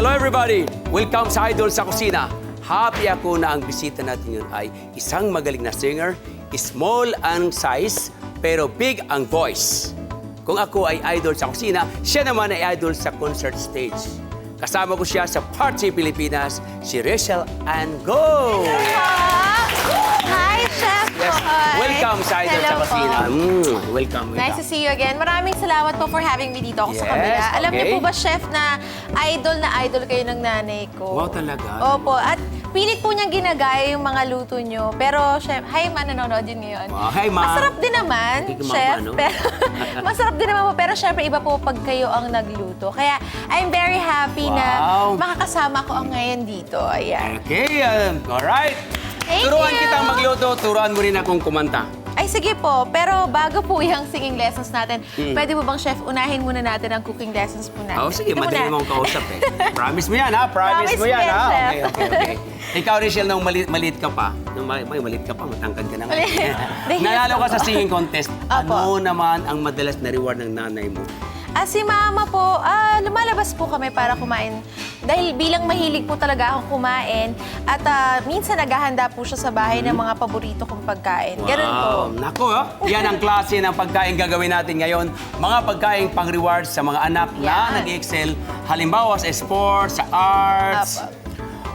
Hello everybody! Welcome sa Idol sa Kusina. Happy ako na ang bisita natin yun ay isang magaling na singer, small ang size, pero big ang voice. Kung ako ay idol sa kusina, siya naman ay idol sa concert stage. Kasama ko siya sa Party Pilipinas, si Rachel Ann Go! Hi, Chef Yes. Boy. Welcome sa Idol sa Hello Kusina. po. Welcome. Nice to see you again. Maraming salamat po for having me dito ako sa Yes, kabila. Alam niyo okay. po ba, Chef, na idol kayo ng nanay ko? Wow, talaga? Opo. At pilit po niyang ginagaya yung mga luto niyo. Pero, Chef, hi, ma, nanonood din ngayon. Hi, ma. Masarap din naman, Hindi ko Chef. ano? Pero, masarap din naman po. Pero, syempre, iba po pag kayo ang nagluto. Kaya, I'm very happy na Wow. makakasama ko ang ngayon dito. Ayan. Okay, alright. Thank Turuan you. kitang magluto, turuan mo rin akong kumanta. Ay, sige po. Pero bago po yung singing lessons natin, pwede mo bang, Chef, unahin muna natin ang cooking lessons po natin? Oh, sige, Ito madali muna. mong kausap eh. Promise mo yan, ha? Promise mo yan, ha? Chef. Okay. Ikaw, Rachel, nung maliit ka pa, maliit ka pa, matangkad ka na nga. Maliit. Nanalo ka sa singing contest. Opo. Ano naman ang madalas na reward ng nanay mo? Si Mama po, lumalabas po kami para kumain. Dahil bilang mahilig po talaga akong kumain. At minsan naghahanda po siya sa bahay ng mga paborito kong pagkain. Ganun po. Nako, yan ang klase ng pagkain gagawin natin ngayon. Mga pagkain pang-reward sa mga anak na Yan. nag-excel. Halimbawa sa sports, sa arts,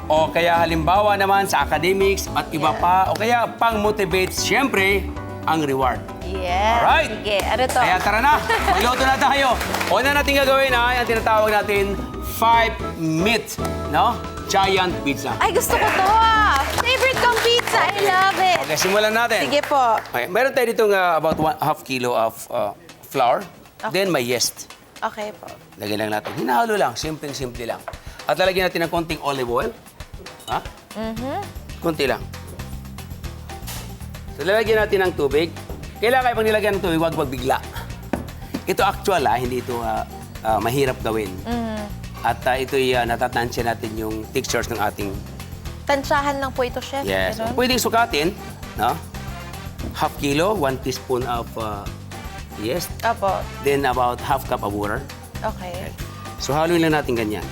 o kaya halimbawa naman sa academics at iba pa. O kaya pang-motivate, siyempre, ang reward. Yes. Alright. Sige, ano to? Kaya tara na, magluto na tayo. Una natin gagawin ay ang tinatawag natin 5-meat, no? Giant pizza. Ay, gusto ko to. Favorite kong pizza. I love it. Okay, simulan natin. Sige po. Okay, meron tayo dito about 1/2 kilo of flour. Okay. Then may yeast. Okay po. Lagyan lang natin. Hinahalo lang. Simple-simple lang. At lalagyan natin ng konting olive oil. Ha? Konti lang. So, lalagyan natin ng tubig. Kailangan pag nilagyan ng tubig, huwag magbigla. Ito actual, hindi ito mahirap gawin. At ito'y natatansya natin yung textures ng ating... Tansyahan lang po ito, Chef. Yes. Ganun? Pwedeng sukatin, no? 1/2 kilo, 1 teaspoon of yeast. Opo. Then about 1/2 cup of water. Okay. So haluin lang natin ganyan.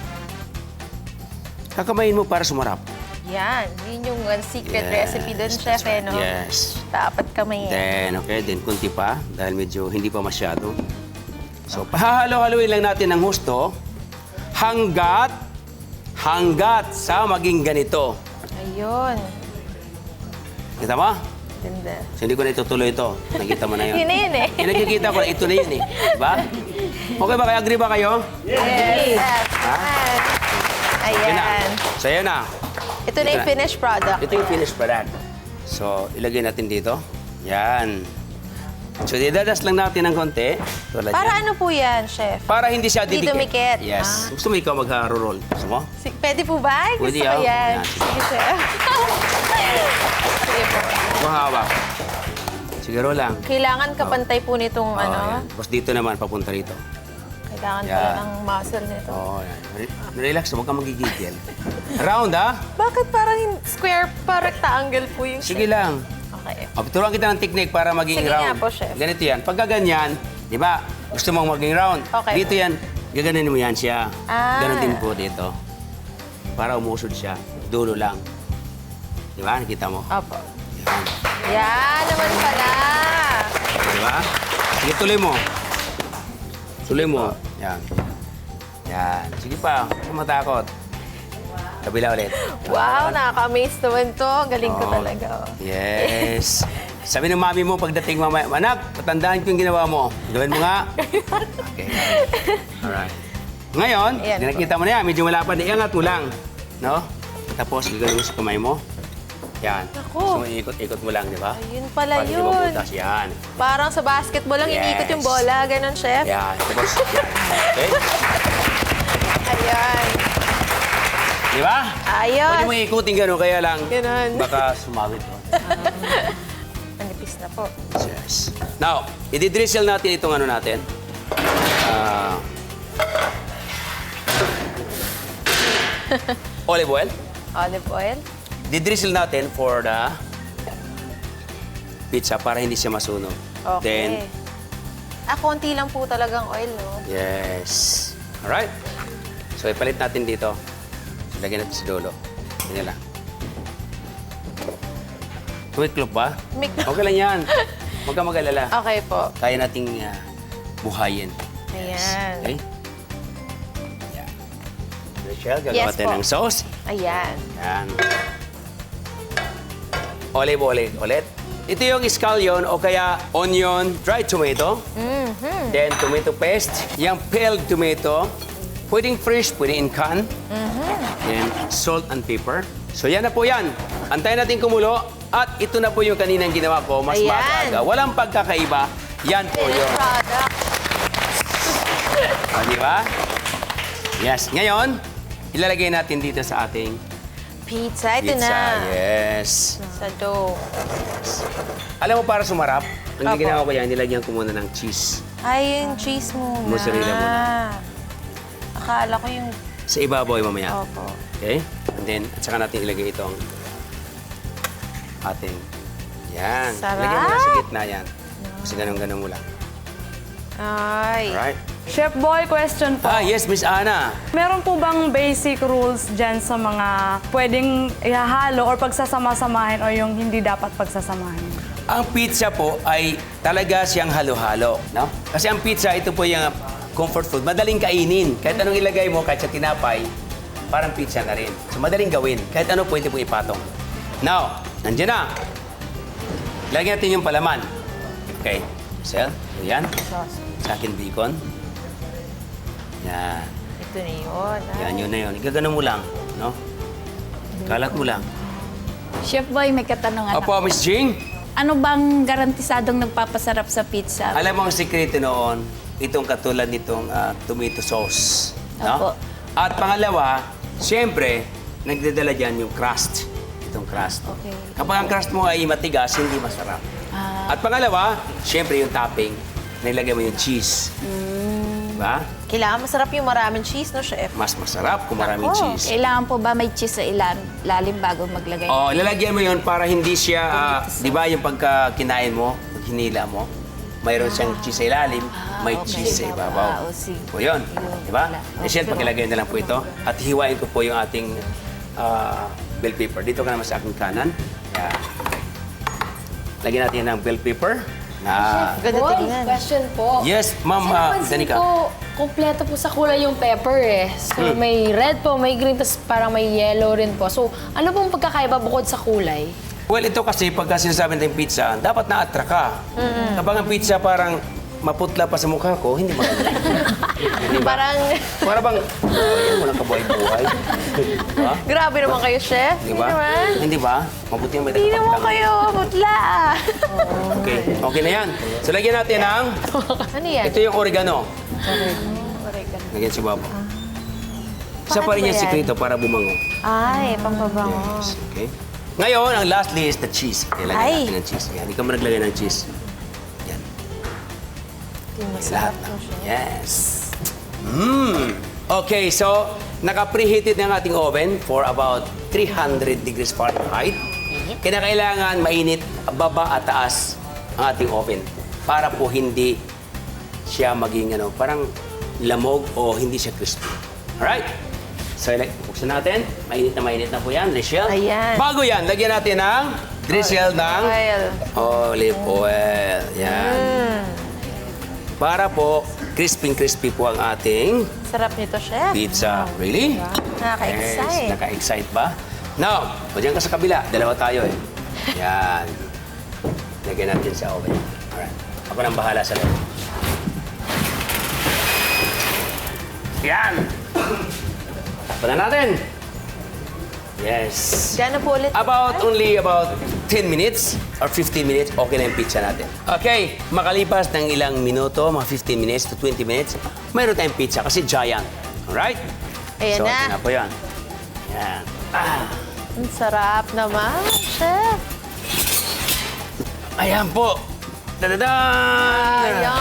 Kakamayin mo para sumarap. Yan. Yun yung secret Yes, recipe doon, that's Chef, right. no? Yes. Dapat kamay. Then kunti pa dahil medyo hindi pa masyado. So pahalo-haluin lang natin ng husto hanggat sa maging ganito. Ayun. Kita mo? Ganda. So, hindi ko na itutuloy ito. Nakita mo na yun. Yun na yun eh. Yung nakikita ko, ito na yun eh. Diba? Okay ba? Agree ba kayo? Yes. Ha? Yan na. Ayan. So, yan na. Ito na yung finished product. Ito yung finished product. So, ilagay natin dito. Yan. So, didadas lang natin ng konti. Tulad Para yan. ano po yan, Chef? Para hindi siya Hindi didikit. dumikit. Yes. Gusto mo ikaw mag-roll? Gusto mo? Pwede po ba? Ay, Pwede, gusto ko oh. yan. Yan. Sige, Chef. Sige po. Mahawak. Siguro lang. Kailangan kapantay po nitong Oh, ano. yan. Tapos dito naman, papunta rito. Kailangan Yan. pala ng muscle nito. Oh, yan. Relax, huwag kang magigigil. Round, ha? Bakit parang square pa rectangle po yung Sige shape? lang. Okay. Turuan kita ng technique para maging Sige round. nga po, Chef. Ganito yan. Pagka ganyan, di ba, gusto mong maging round. Okay. Dito yan, gaganin mo yan siya. Ah. Ganon din po dito. Para umusod siya. Dulo lang. Di ba? Nakita mo? Opo. Yan. Yan naman pala. Di ba? Sige, tuloy mo. Tuloy mo. Yan. Yan. Sige pa. Huwag kang matakot. Kabila ulit. Wow, nakaka-amaze naman to. Galing ko Oh. talaga. Oh. Yes. Sabi ng mami mo pagdating mamaya, anak, patandaan ko yung ginawa mo. Gawin mo nga. Okay. Alright. Ngayon, Ayan po. nakita mo na yan, medyo malapad, iangat mo lang. No? Tapos, gagawin mo sa kamay mo. Yan. Naku. So, ikot mo lang, di ba? Ayun pala Para di yun. mabutas. Yan. Parang sa basketball lang, Yes. iniikot yung bola. Ganon, Chef. Yan. Tapos, yan. Okay? Ayan. Di ba? Ayos. Pwede mo ikutin gano'n, kaya lang Ganon. baka sumawit mo. Manipis na po. Yes. Now, i-drizzle natin itong ano natin. Olive oil. Olive oil. Didrizzle natin for the pizza para hindi siya masunog. Then, Okay. Konti lang po talagang oil, no? yes. Alright. So, ipalit natin dito. Lagyan natin sa dulo. Ganyan lang. Tumiklop ba? Tumiklop. Okay lang yan. Huwag ka mag-alala. Okay po. Kaya nating buhayin. Ayan. Okay? Yan. Rachel, gagawa Yes tayo po. ng sauce. Ayan. Yan. Olive oil ulit. Ito yung scallion o kaya onion, dried tomato. Then tomato paste. Yung peeled tomato. Pwedeng fresh, pwedeng in can. Then salt and pepper. So yan na po yan. Antayin natin kumulo. At ito na po yung kaninang ginawa ko. Mas Ayan. maaga. Walang pagkakaiba. Yan po yun. Product. O, di ba? Yes. Ngayon, ilalagay natin dito sa ating Pizza. Ito pizza. na. Yes. Sa dough. Alam mo, para sumarap, ang Apo. ginawa ko yan, nilagyan ko muna ng cheese. Ay, yung cheese muna. Mozzarella muna. Akala ko yung... Sa ibabaw ay mamaya. Opo. Okay? And then, at saka natin ilagay itong ating... Yan. Sarap. Lagyan mo lang sa gitna yan. Kasi ganun-ganun mo lang. Ay. Alright? Chef Boy, question po. Yes, Miss Ana. Meron po bang basic rules dyan sa mga pwedeng ihahalo or pagsasama-samahin o yung hindi dapat pagsasamahin? Ang pizza po ay talaga siyang halo-halo. No? Kasi ang pizza, ito po yung comfort food. Madaling kainin. Kahit anong ilagay mo, kahit sa tinapay, parang pizza na rin. So, madaling gawin. Kahit ano, pwede pong ipatong. Now, nandiyan na. Lagyan natin yung palaman. Okay. Sel, yan. Sa akin, bacon. Yan. Ito na yun. Yan, yun na yun. Igagano mo lang. No? Kalat mo lang. Chef Boy, may katanungan Opo, ako. Miss Jing. Ano bang garantisadong nagpapasarap sa pizza? Alam mo ang sikreto noon, itong katulad nitong tomato sauce. No? Opo. At pangalawa, siyempre, nagdadala dyan yung crust. Itong crust. Okay. Kapag ang crust mo ay matigas, hindi masarap. At pangalawa, siyempre yung topping. Nilagay mo yung cheese. Diba? Kailangan masarap yung maraming cheese, no, Chef? Mas masarap kung maraming Ako. cheese. Kailangan po ba may cheese sa lalim bago maglagay? Oh, lalagyan mo yun para hindi siya, di ba yung pagka kinain mo, pag hinila mo, mayroon siyang cheese sa ilalim, may okay. cheese sa ibabaw. O, sige. O yun, di ba? Wala. Michelle, pakilagay na lang po ito. At hiwain ko po yung ating bell pepper. Dito ka naman sa aking kanan. Yan. Lagyan natin ng bell pepper. Na, Ganda Boy, tingnan. question po. yes, ma'am Pansin Danica. ko, kompleto po sa kulay yung pepper eh. So may red po, may green, tapos parang may yellow rin po. So ano pong pagkakaiba bukod sa kulay? Well, ito kasi pagka sinasabi natin pizza, dapat na-attract ka. Kapag ang pizza parang maputla pa sa mukha ko, hindi maganda. Parang, Para bang, ayun, walang kabuhay-buhay. Diba? grabe naman kayo, Chef. Di ba? naman. Hindi ba? Mabuti ang may Hindi naman nakapagtang. kayo putla. Okay. Okay na yan. So, lagyan natin ng... Ano yan? Ito yung oregano. Lagyan si Babo. Isa pa rin Bakit yung ba yan? sikreto para bumango. Ay, pampabango. Yes. Okay. Ngayon, ang lastly is the cheese. Okay, lagyan Ay. natin ng cheese. Yan. Hindi ka man naglagay ng cheese. Yan. Yung Lahat masarap na. to, Chef. Yes. Okay, so naka-preheated na ang ating oven for about 300 degrees Fahrenheit. Kinakailangan mainit baba at taas ang ating oven para po hindi siya maging parang lamog o hindi siya crispy. Alright? So, buksan natin. Mainit na po yan, Rachel. Ayan. Bago yan, lagyan natin ng drizzle ng Oil. olive oil. Yan. Para po, crispy po ang ating Sarap nito, Chef. pizza. Really? Nakaka-excite. Yes, naka-excite ba? Now, o dyan ka sa kabila. Dalawa tayo eh. Yan. Lagyan natin sa oven. Alright. Ako nang bahala sa loob. Yan. Takpan na natin. Yes. Gano'n po ulit? Only about 10 minutes or 15 minutes, okay na yung pizza natin. Okay, makalipas ng ilang minuto, mga 15 minutes to 20 minutes, mayroon tayong pizza kasi giant. Alright? Ayan so, na. ito na po yan. Yan. Ang sarap naman, Chef. Ayan po. Dadadaan! Ayan.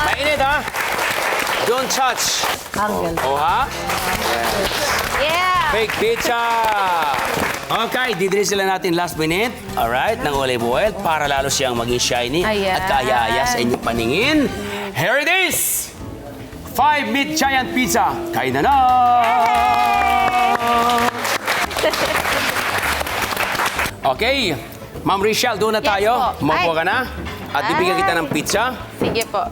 Mainit ha? Don't touch. Oh, ha? Yeah. Fake pizza! Okay, didrizzle natin last minute, alright, ng olive oil para lalo siyang maging shiny Ayan. at kaaya-aya sa inyong paningin. Here it is! 5-meat giant pizza. Kain na na! Okay, Ma'am Richelle, doon na Yes tayo. po. Umupo Ay. ka na. At bibigyan kita ng pizza. Sige po.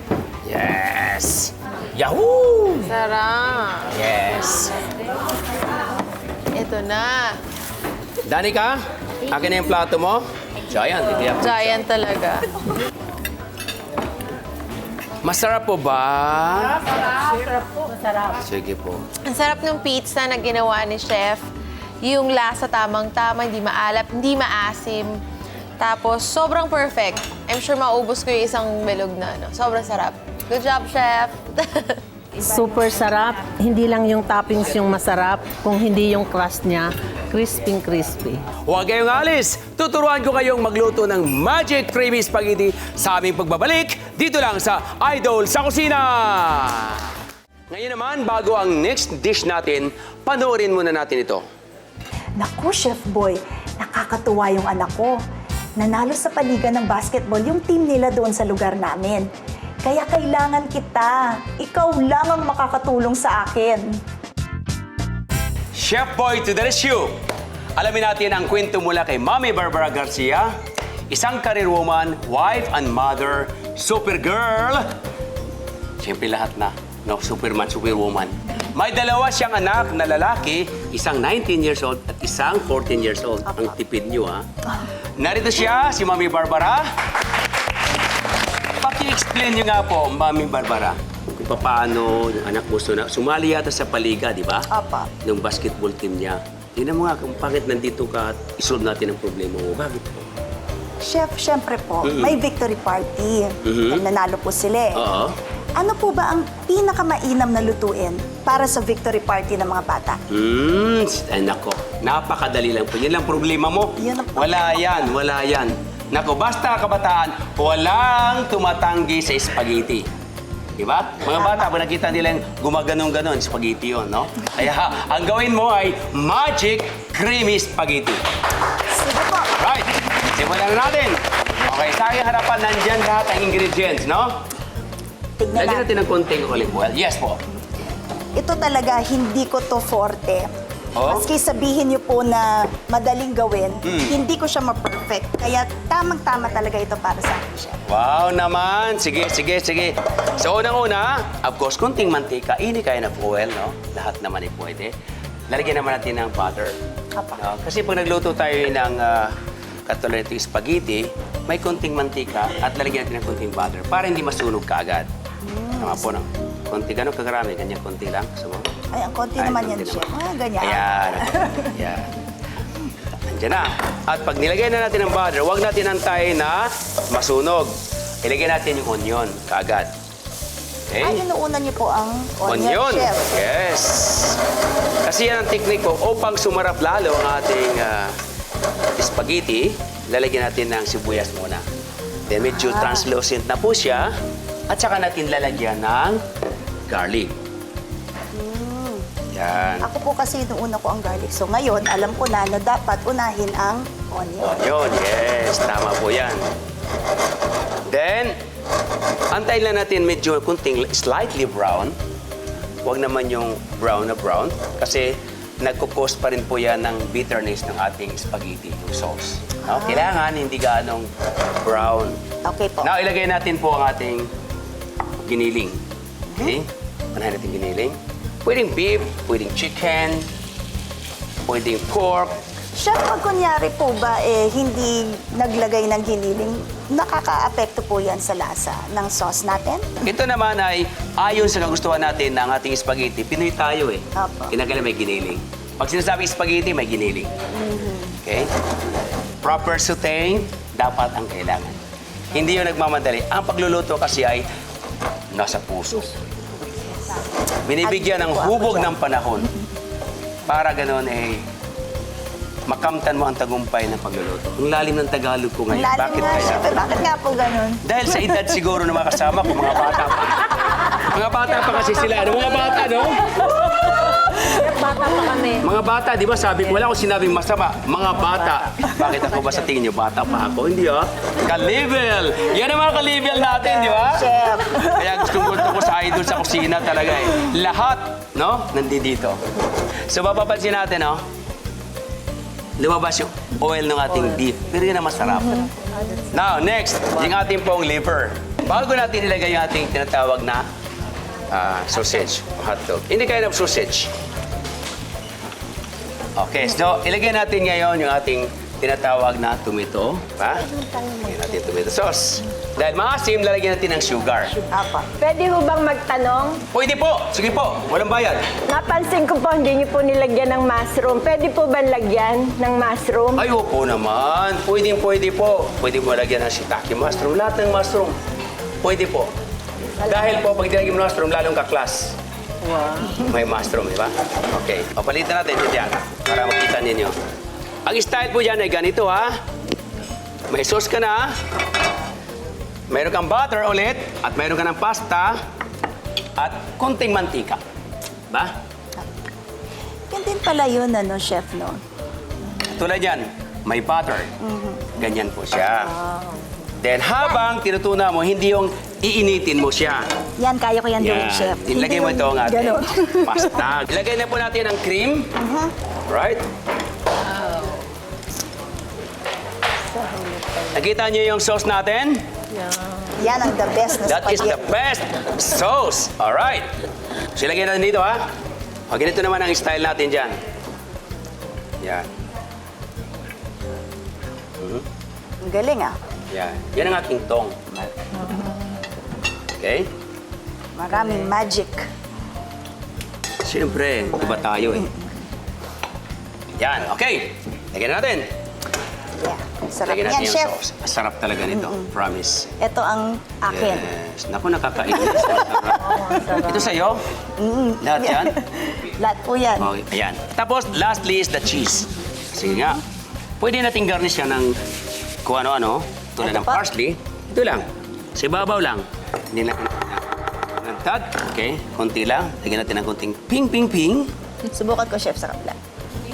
Yes! Yahoo! Sarap. Yes. Ito na. Danica, akin na yung plato mo. Giant. Hindi ako. Giant talaga. Masarap po ba? Masarap po. Masarap. Sige po. Ang sarap ng pizza na ginawa ni Chef. Yung lasa tamang-tama, hindi maalap, hindi maasim. Tapos, sobrang perfect. I'm sure maubos ko yung isang bilog na. Sobrang sarap. Good job, Chef! Super sarap. Hindi lang yung toppings yung masarap, kung hindi yung crust niya, crispy. Huwag kayong alis. Tuturuan ko kayong magluto ng Magic Creamy Spaghetti sa aming pagbabalik dito lang sa Idol sa Kusina. Ngayon naman, bago ang next dish natin, panoorin muna natin ito. Naku, Chef Boy, nakakatuwa yung anak ko. Nanalo sa paligan ng basketball yung team nila doon sa lugar namin. Kaya kailangan kita. Ikaw lang ang makakatulong sa akin. Chef Boy to the rescue! Alamin natin ang kwento mula kay Mami Barbara Garcia, isang career woman, wife and mother, super girl. Siyempre lahat na, no? Superman, superwoman. May dalawa siyang anak na lalaki, isang 19 years old at isang 14 years old. Ang tipid niyo, ha? Narito siya, si Mami Barbara. Paki-explain niyo nga po, Mami Barbara, kung paano yung anak mo sumali yata sa paliga, di ba? Apa. Ng basketball team niya. Tingnan mo nga kung bakit nandito ka at isolve natin ang problema mo. Bakit po? Chef, syempre po, may victory party. Nanalo po sila eh. Oo. Ano po ba ang pinakamainam na lutuin para sa victory party ng mga bata? Ay nako, napakadali lang po. Yan lang problema mo. Yan ang Wala yan. Nako, basta kabataan, walang tumatanggi sa spaghetti. Diba? Mga bata, pag nakita nila yung gumaganong-ganon, spaghetti yun, no? Kaya ang gawin mo ay Magic Creamy Spaghetti. Sige po. Right, simulan na natin. Okay, sa aking harapan, nandyan lahat ang ingredients, no? Tignan Lagyan natin. natin ng konting olive oil. Yes po. Ito talaga, hindi ko to forte. Oh? Maski sabihin niyo po na madaling gawin, hindi ko siya ma-perfect. Kaya tamang-tama talaga ito para sa akin, Chef. Wow naman! Sige. So, unang-una, of course, konting mantika. Ini kayo na oil, no? Lahat naman ay pwede. Lalagyan naman natin ng butter. Apa. No? Kasi pag nagluto tayo ng katulad itong spaghetti, may konting mantika at lalagyan natin ng konting butter para hindi masunog kaagad. Tama po, no? Konti, gano'ng kagarami? Ganyan, konti lang. So, Ay, ang konti ay, naman yan, konti Chef. naman. Ah, ganyan. Ayan. Ayan. Andiyan na. At pag nilagay na natin ang butter, huwag natin antayin na masunog. Ilagay natin yung onion kaagad. Okay? Ay, inuuna niyo po ang onion, Chef. Yes. Kasi yan ang technique po. Upang sumarap lalo ang ating spaghetti, lalagyan natin ng sibuyas muna. Then medyo translucent na po siya. At saka natin lalagyan ng garlic. Yan. Ako po kasi inuuna ko ang garlic. So ngayon, alam ko na dapat unahin ang onion. Onion, yes. Tama po yan. Then, antayin lang natin medyo kunting slightly brown. Huwag naman yung brown na brown. Kasi nagkukos pa rin po yan ng bitterness ng ating spaghetti, yung sauce. No? Kailangan hindi gaanong brown. Okay po. Now, ilagay natin po ang ating giniling. Okay? Unahin natin giniling. Pwedeng beef, pwedeng chicken, pwedeng pork. Chef, pag kunyari po ba hindi naglagay ng giniling, nakaka-apekto po yan sa lasa ng sauce natin? Ito naman ay ayon sa kagustuhan natin ng ating spaghetti. Pinoy tayo eh. Opo. Kinagalan may giniling. Pag sinasabing spaghetti, may giniling. Okay? Proper sautéing, dapat ang kailangan. Hindi yung nagmamadali. Ang pagluluto kasi ay nasa puso. Binibigyan ng hubog ng panahon para ganoon makamtan mo ang tagumpay ng pagluluto. Ang lalim ng Tagalog ko ngayon. Lalim Bakit nga, kaya? Chef. Bakit nga po ganun? Dahil sa edad siguro ng mga kasama ko, mga bata pa. Mga bata pa kasi sila. Ano, mga bata, no? Bata pa kami. Mga bata, di ba sabi ko, wala akong sinabing masama. Mga bata. Bakit ako ba sa tingin niyo, bata pa ako? Hindi ah. Kalibel! Yan ang mga kalibel natin, di ba? Chef. Kaya gusto ko sa idol sa kusina talaga eh. Lahat, no? Nandito. So, mapapansin natin, no? Lumabas yung oil ng ating beef. Pero yun ang masarap. Now, next, yung ating pong liver. Bago natin ilagay yung ating tinatawag na sausage, hotdog. Hindi kind of sausage. Okay, so ilagay natin ngayon yung ating tinatawag na tomato. Ha? Ilagay natin tomato sauce. Dahil maasim, lalagyan natin ng sugar. Apa. Pwede ho bang magtanong? Pwede po. Sige po. Walang bayad. Napansin ko po, hindi niyo po nilagyan ng mushroom. Pwede po ba lagyan ng mushroom? Ay, opo naman. Pwede po. Pwede mo lagyan ng shiitake mushroom. Lahat ng mushroom. Pwede po. Dahil po, pag nilagyan mo ng mushroom, lalong ka-class. Wow. May mushroom, di ba? Okay. Papalitan natin yun dyan para makita ninyo. Ang style po dyan ay ganito, ha? May sauce ka na. Mayroon kang butter ulit. At mayroon ka ng pasta. At konting mantika. Ba? Yan din pala yun, ano, chef, no? Tulad yan, may butter. Ganyan po siya. Then habang tinutuna mo, hindi yung iinitin mo siya. Yan, kaya ko yan gawin, chef. Ilagay mo Hindi ito ang ating ganun. pasta. Ilagay na po natin ang cream. Right? Nakita niyo yung sauce natin? Yan ang the best na That is the spaghetti. best sauce. Alright. So ilagay natin dito, ha? O, ganito naman ang style natin dyan. Yan. Ang galing, ah. Yan. Yan ang aking tong. Okay? Maraming magic. Siyempre, iba tayo eh. Yan, okay. Lagyan natin. Yeah. Sarap Lagyan yan, natin yung chef. sauce. Sarap talaga nito. Promise. Ito ang akin. Yes. Naku, nakakainis. Sarap. Ito sa'yo? Lahat yan? Lahat po yan. Okay, ayan. Tapos, lastly is the cheese. Sige nga. Pwede natin garnish yan ng kung ano-ano. Tulad Ito ng pa? parsley. Ito lang. Sa ibabaw lang. Hindi lang. Nagtag. Okay. Konti lang. Lagyan natin ng konting ping, ping, ping. Subukan ko, chef, sarap lang.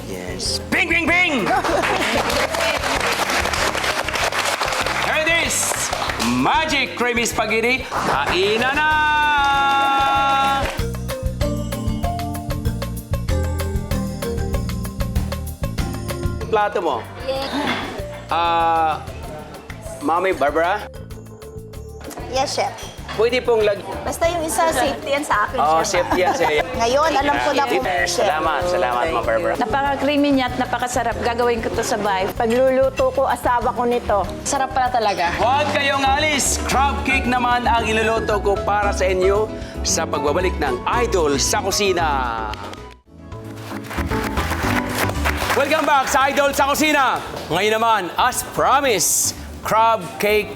Yes. Ping, ping, ping! Here it is. Magic creamy spaghetti. Kainan na! Plato mo. Mami Barbara, Yes, chef. pwede pong Basta yung isa, safety yan sa akin, Oh, chef. safety yan sa'yo. Ngayon, alam ko na kung chef. Salamat, Ma'am Barbara. Napaka-creamy niya at napakasarap. Gagawin ko to sa bahay. Pagluluto ko, asawa ko nito. Sarap pala talaga. Huwag kayong alis! Crab cake naman ang iluluto ko para sa inyo sa pagbabalik ng Idol sa Kusina. Welcome back sa Idol sa Kusina. Ngayon naman, as promised, crab cake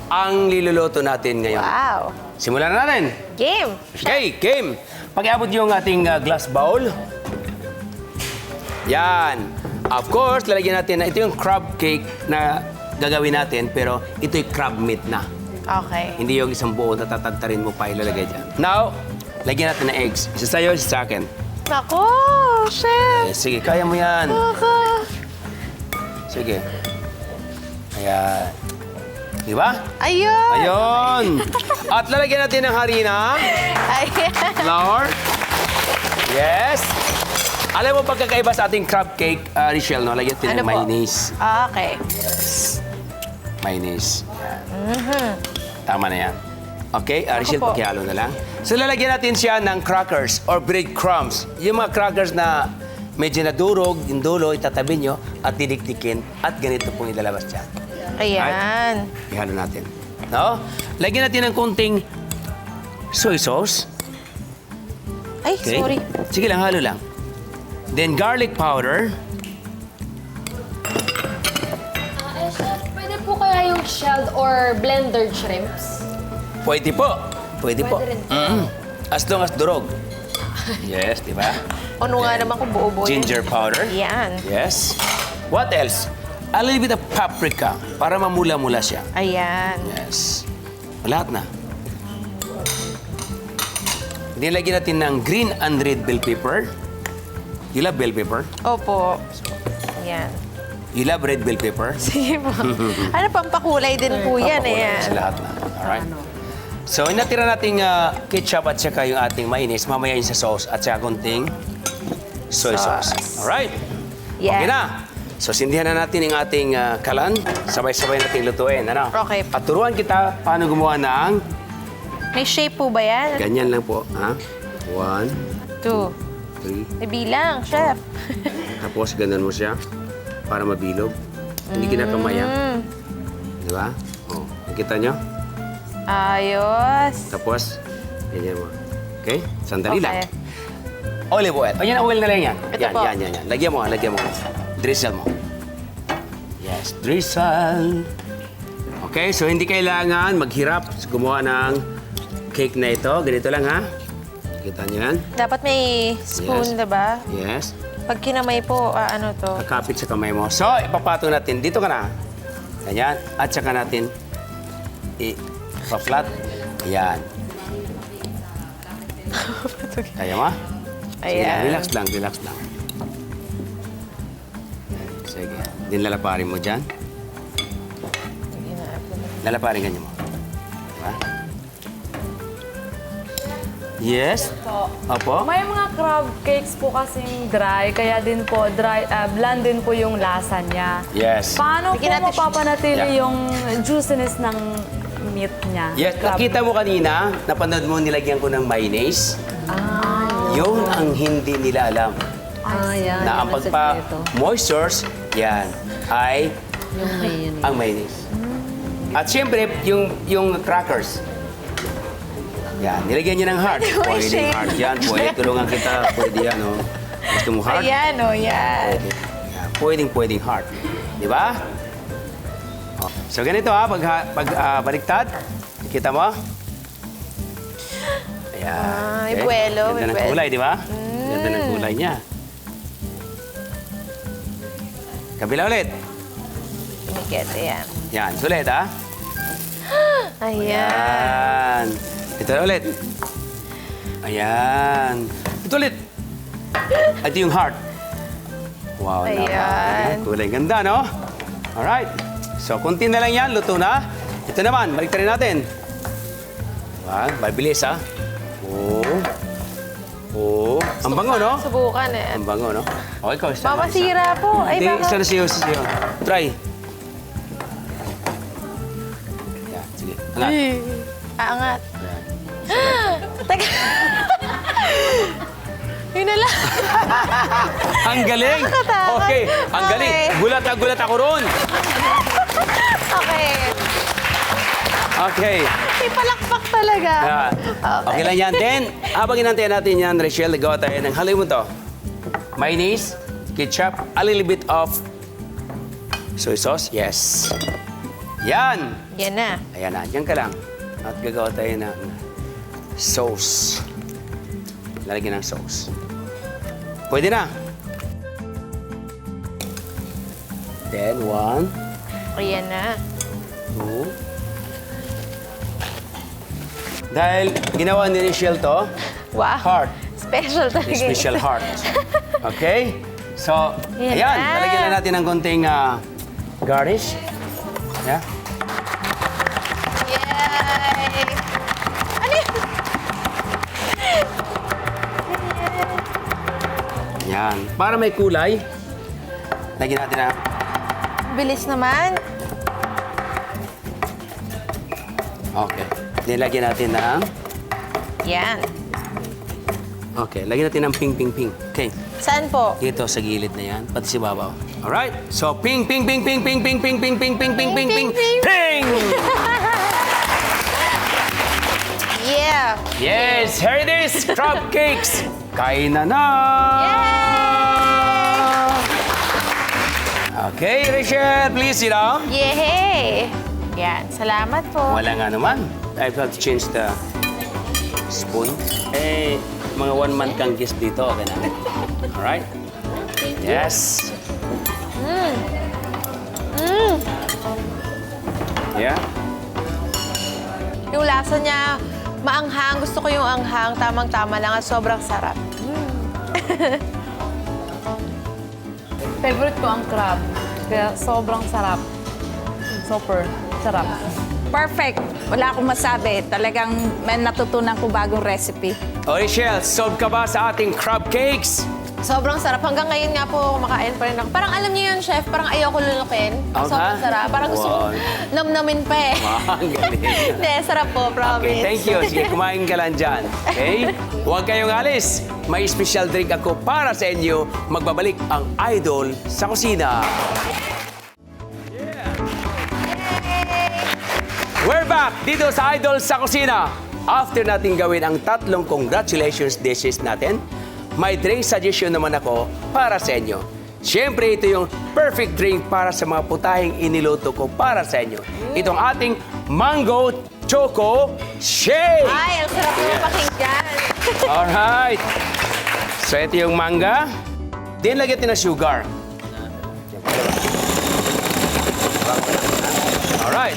ang liluluto natin ngayon. Wow. Simulan na natin. Game. Okay, game. Pakiabot yung ating glass bowl. Yan. Of course, lalagyan natin na ito yung crab cake na gagawin natin, pero ito'y crab meat na. Okay. Hindi yung isang buo na tatagtarin mo pa ilalagay dyan. Now, lagyan natin ng eggs. Isa sa'yo, isa sa akin. Nako, chef. Eh, sige, kaya mo yan. Nako. Sige. Ayan. Di ba? Ayun. Ayun. At lalagyan natin ng harina. Ayan. Flour. Yes. Alam mo pagkakaiba sa ating crab cake, Richelle, no? Lagyan natin Ano ng po? mayonnaise. Okay. Mayonnaise. Yan. Tama na yan. Okay, Richelle, po. pakihalo na lang. So, lalagyan natin siya ng crackers or breadcrumbs. Yung mga crackers na medyo nadurog, yung dulo, itatabi nyo at didikdikin at ganito pong ilalabas dyan. Ayan. Ihalo natin. No? Lagyan natin ng konting soy sauce. Ay, Okay? sorry. Sige lang, halo lang. Then garlic powder. Pwede po kaya yung shelled or blended shrimps? Pwede po. Pwede po. Pwede rin po. As long as durog. Yes, di ba? Ano nga naman kung buo-buo yun? Ginger powder. Yan. Yes. What else? A little bit of paprika para mamula-mula siya. Ayan. Yes. Lahat na. Nilagyan natin ng green and red bell pepper. You love bell pepper? Opo. Yan. You love red bell pepper? Sige po. Ano, pampakulay din po yan. Ayan. Sa lahat na. Alright. So, natira nating ketchup at saka yung ating mayonnaise. Mamaya yung sa sauce at saka konting soy sauce. Alright. Yes. Okay na. So, sindihan na natin yung ating kalan. Sabay-sabay nating lutuin. Ano? Okay. At turuan kita paano gumawa ng May shape po ba yan? ganyan lang po. Ha? 1, 2. 3. Bilang, chef. Tapos, ganun mo siya para mabilog. Hindi kinakamaya. Di ba? Oh, nakita nyo? Ayos. Tapos, ganyan mo. Okay? Sandali Okay. lang. Olive oil. O yan, oil na lang yan. Ito Yan, po. yan. Lagyan mo. Drizzle mo. Yes, drizzle. Okay, so hindi kailangan maghirap sa gumawa ng cake na ito. Ganito lang, ha? Kita nyo yan? Dapat may spoon, Yes. diba? Yes. Pag kinamay po, ano to? Kakapit sa kamay mo. So, ipapatong natin. Dito ka na. Ganyan. At saka natin i-flat. Ayan. Kaya mo? Sige, Ayan. relax lang. Sige. Din lalaparin mo dyan. Lalaparin ganyan mo. Diba? Yes? Opo? May mga crab cakes po kasing dry, kaya din po, bland din po yung lasa niya. Yes. Paano po Bigyan natin- mapapanatili Yeah. yung juiciness ng meat niya? Yes, Crab. nakita mo kanina, napanood mo nilagyan ko ng mayonnaise. Yung ang hindi nila alam. Yan. Na ang pagpa-moistures, yan, ay Yung mayonnaise. ang mayonnaise. At siyempre, yung crackers. Yan, nilagyan niya ng heart. Pwede heart yan, pwede tulungan kita, pwede yan, oh. Gusto mo heart? Ayan, o, yan. Pwede. Yan, pwedeng heart. Di ba? Oh. So, ganito ha, pag baliktad, kita mo? Ayan. may buwelo, Ganda may ng buwelo. kulay, di ba? Ganda ng kulay niya. Kabila ulit. Tumikit, ayan. Yan, ulit ha. Ayan. Ayan. Ito na ulit. Ayan. Ito ulit. Ito yung heart. Wow, Ayan. kulay ganda, no? Alright. So, kunti na lang yan. Luto na. Ito naman, baliktarin natin. Diba? Mabilis, ha? Oo. Ang bango, no? Subukan, eh. Ang bango, no? Okay, ikaw. isa na, Mamasira isa. po. Ay, Hindi, baka. isa na siyo. Try. Yan, sige. Angat. Aangat. Teka. Yun na lang. Ang galing! Nakakatakot. Okay, ang galing. Okay. Gulat ako ron. Okay. Okay. May palakpak talaga. Yeah. Okay lang yan. Then, habang inantayin natin yan, Rachel, nagawa tayo ng haloy mo to. Mayonnaise, ketchup, a little bit of soy sauce. Yes. Yan. Yan na. Ayan na, dyan ka lang. At gagawa tayo ng sauce. Lalagyan ng sauce. Pwede na. Then, 1, Ayan na. 2. Dahil ginawa ni Rachel to, Wow. heart. Special talaga. yun. Special heart. Okay? So, Yan ayan. na. Lalagyan na natin ng konting garnish. Yeah. Yay! Ano yun? Yan. Para may kulay, lagyan natin na Bilis naman. okay. Nilagyan natin ng Yan. okay. Lagyan natin ng ping. Okay. Saan po? Dito sa gilid na yan, pati si babaw. Alright? So, ping. Yeah. Yes, here it is, crab cakes. Kain na na. Okay, Rachel, please, Yay! Yan. Salamat po. Wala nga naman. I have to change the spoon. Eh, mga one-man kang guest dito, okay na. Alright? Yes. Yeah? Yung lasa niya, maanghang. Gusto ko yung anghang. Tamang-tama lang at sobrang sarap. Favorite ko ang crab. Kaya sobrang sarap. Super sarap. Perfect. Wala akong masabi. Talagang may natutunan ko bagong recipe. O Richelle, solve ka ba sa ating crab cakes? Sobrang sarap. Hanggang ngayon nga po, kumakain pa rin ako. Parang alam niyo yun, chef, parang ayoko lulukin. Sobrang sarap. Parang gusto Wow. kong namnamin pa eh. Ang galing. Hindi, sarap po, promise. Okay, thank you. Sige, kumain ka lang dyan. Okay? Huwag kayong alis. May special drink ako para sa inyo. Magbabalik ang Idol sa kusina. We're back dito sa Idol sa kusina. After natin gawin ang tatlong congratulations dishes natin, may drink suggestion naman ako para sa inyo. Siyempre, ito yung perfect drink para sa mga putahing iniluto ko para sa inyo. Itong ating Mango Choco Shake! Ay, ang sarap yung pakinggan. Alright. So, ito yung manga. Then, lagyan natin ng sugar. Alright.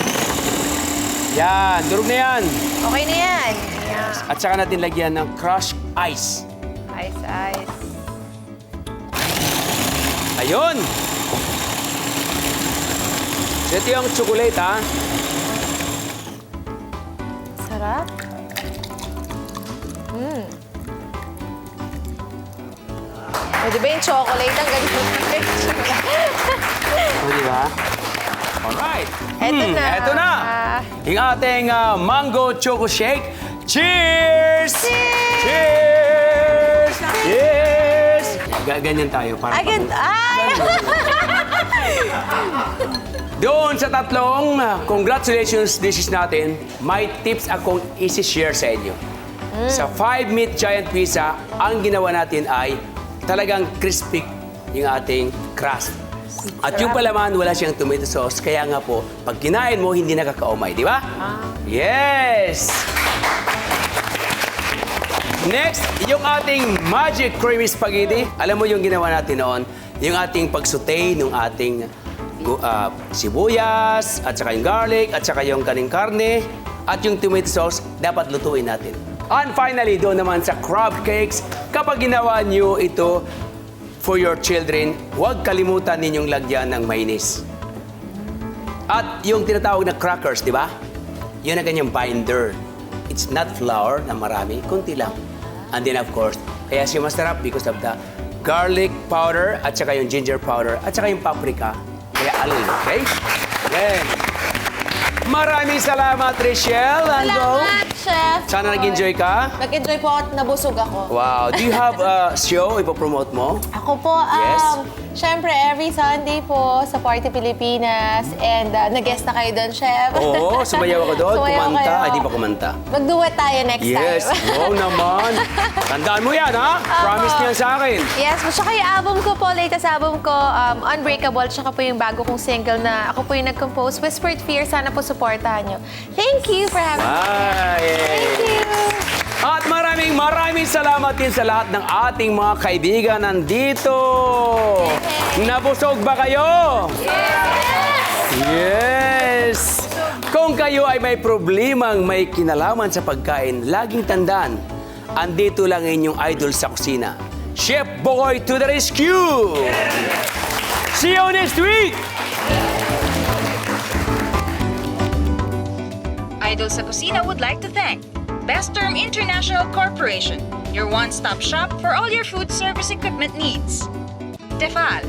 Yan, durog na yan. Okay na yan. At saka natin lagyan ng crushed ice. Ice. Ayun! So, ito yung chocolate, ha? Sarap. Pwede ba yung chocolate ang ganito? O, di ba? Alright. Eto na. Eto na. Yung ating Mango Choco Shake. Cheers! Cheers! Cheers! Ganyan tayo. Para Agad, ay! Doon sa tatlong congratulations dishes natin, may tips akong isi-share sa inyo. Sa 5-meat giant pizza, ang ginawa natin ay talagang crispy yung ating crust. At yung palaman, wala siyang tomato sauce. Kaya nga po, pag kinain mo, hindi nakakaumay, di ba? Yes! Next, yung ating magic creamy spaghetti. Alam mo yung ginawa natin noon? Yung ating pag-saute ng ating sibuyas, at saka yung garlic, at saka yung kaning karne, at yung tomato sauce, dapat lutuin natin. And finally, doon naman sa crab cakes, kapag ginawa niyo ito for your children, huwag kalimutan ninyong lagyan ng mayonnaise. At yung tinatawag na crackers, di ba? Yun ang kanyang binder. It's not flour na marami, kunti lang. And then of course, kaya siya masarap because of the garlic powder at saka yung ginger powder at saka yung paprika. Kaya alin, okay? Then, maraming salamat, Richelle. Salamat, chef. Sana nag-enjoy ka. Nag-enjoy po ako at nabusog ako. Wow. Do you have a show ipopromote mo? Ako po, Yes. syempre, every Sunday po sa Party Pilipinas. And nag-guest na kayo doon, chef. Oo, sumayaw ako doon. Sumayaw Kumanta. kayo. Ay, di ba kumanta? Mag-duet tayo next Yes. time. Wow naman. Tandaan mo yan, ha? Promise niyan sa akin. Yes, at saka yung album ko po, latest album ko, Unbreakable, tsaka po yung bago kong single na ako po yung nag-compose, Whispered Fear. Sana po supportahan nyo. Thank you for having me. Bye. Thank you. At maraming salamat din sa lahat ng ating mga kaibigan nandito. Nabusog ba kayo? Yes! Kung kayo ay may problemang may kinalaman sa pagkain, laging tandaan, andito lang inyong idol sa kusina. Chef Boy to the rescue! See you next week! Idol sa Kusina would like to thank Best Term International Corporation, your one-stop shop for all your food service equipment needs. Tefal,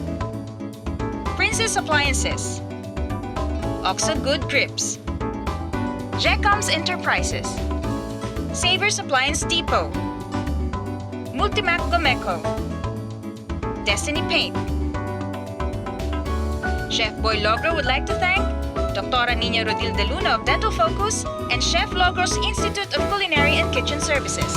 Princess Appliances, Oxo Good Grips, Jecom's Enterprises, Savers Appliance Depot, Multimac Gomeco, Destiny Paint. Chef Boy Logro would like to thank Dr. Nina Rodil de Luna of Dental Focus and Chef Logros Institute of Culinary and Kitchen Services.